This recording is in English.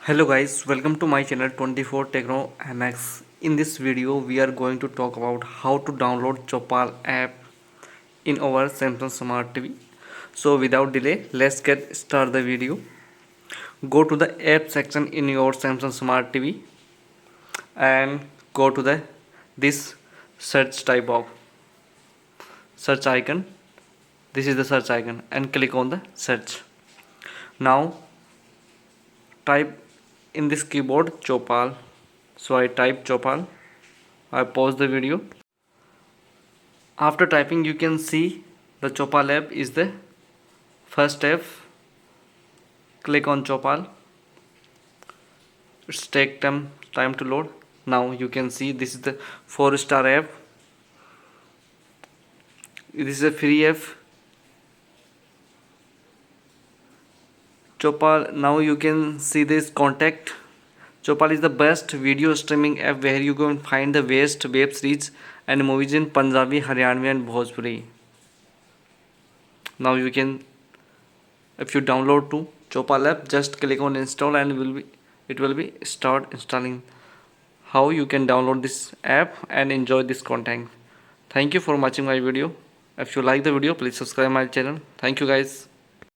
Hello guys, welcome to my channel 24 Techno MX. In this video we are going to talk about how to download Chaupal app in our Samsung Smart TV. So without delay, let's get start the video. Go to the app section in your Samsung Smart TV and go to the this search type of search icon. This is the search icon and click on the search. Now type in this keyboard Chaupal. So I type Chaupal. I pause the video. After typing you can see the Chaupal app is the first app. Click on Chaupal. It's take time to load. Now you can see this is the 4-star app. This is a free app. Chaupal. Now you can see this contact. Chaupal is the best video streaming app where you can find the best web series and movies in Punjabi, Haryanvi and Bhoipuri. Now you can, if you download to Chaupal app, just click on install and it will be start installing. How you can download this app and enjoy this content. Thank you for watching my video. If you like the video, please subscribe my channel. Thank you guys.